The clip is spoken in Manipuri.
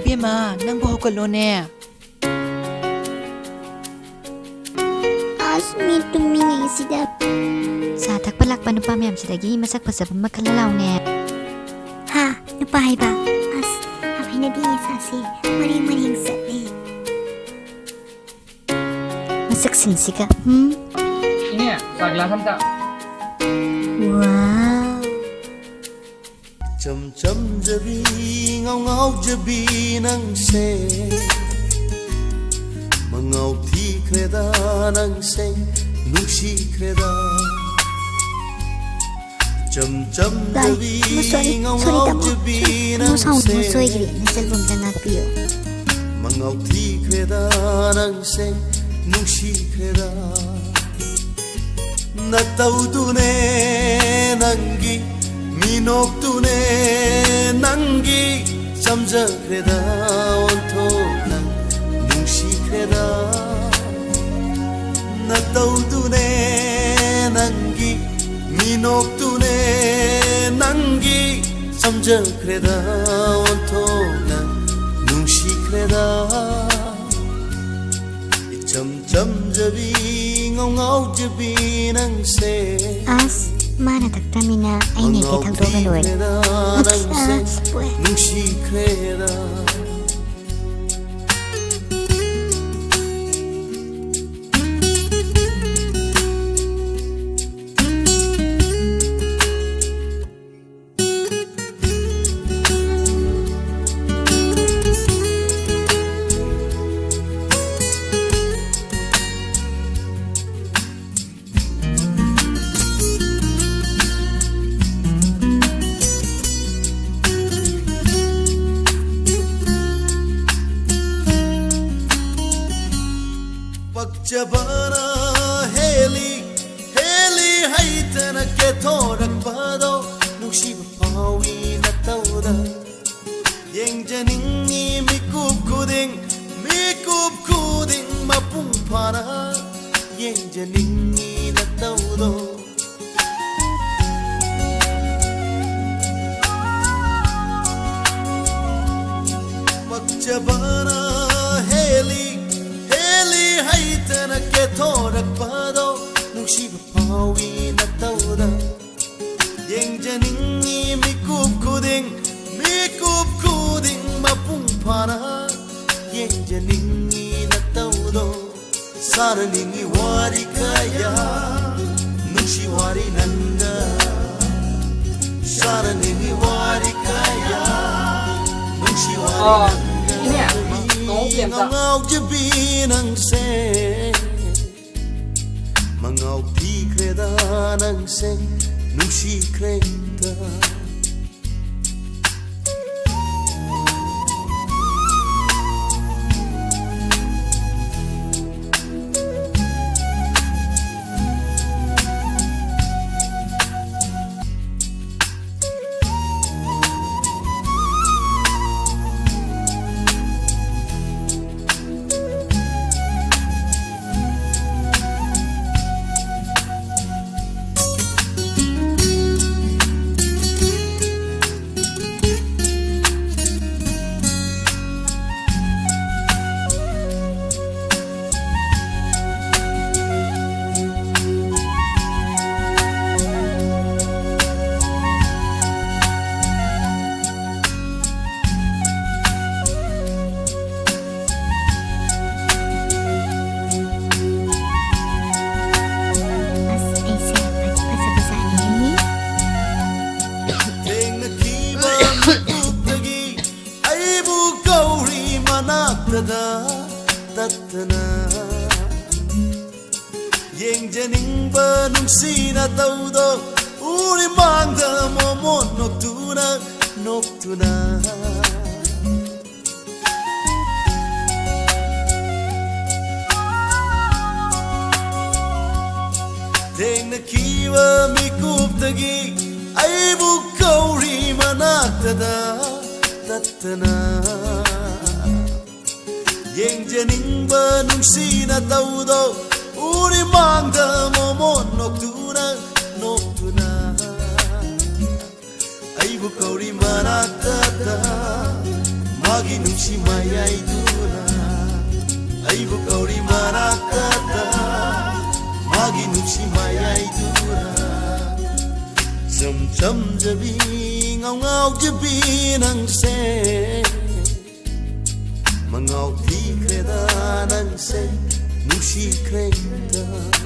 Bima nang boho ko lo ne Asmi tumingi sida Sa takpalak pa nupa miyam sidagi masak pasab makalalaw ne Ha nupai ba As apay na di sasi maring sali Masak sinsika Ini ya sagla samta Wow Chầm chầm jabi ngao ngao jabi nang se Mangao thi kreda nang se nushi kreda Chầm chầm jabi ngao ngao jabi nang se Musoy gri na cellphone lang napiyo Mangao thi kreda nang se nushi kreda Na tau tu ne nangi Minok tu ne nangi Samja kreda onto nang nungshi kreda Na tau tu ne nangi Minok tu ne nangi Samja kreda onto nang nungshi kreda Cham cham jabi ngao ngao jabi nang se As mana taktamina ay ne ke thagdo galoy Nushi kreda Jabana heli heli haitana ke thorak pado nushib pawi na tauda yeng janing ni mikup kuding mapung para yeng janing ni na taudo Jabana heli haitana ke thorak pado nushib pawi na tauda yeng janing ni mikup kuding mapung para yeng janing ni na taudo saraningi wari kaya nushi wari nanga saraningi wari kaya nushi wari nanga Ini ya Ngao jabi nang se Mangao thi kreda nang se Nushi kreda Yeng janing ba nung sina taudo uri mangda momo noctuna Deng na kiwa mi kuptagi ay bu kauri manaktada tatana Yeng janing ba nung sina taudo uri mangda momo noctuna ay bu kauri manaktada magi nusi mayai duna aibu kauri marakata magi nusi mayai duna cham jabi ngao ngao jabi nang se mangao thi kreda nang se nusi kreda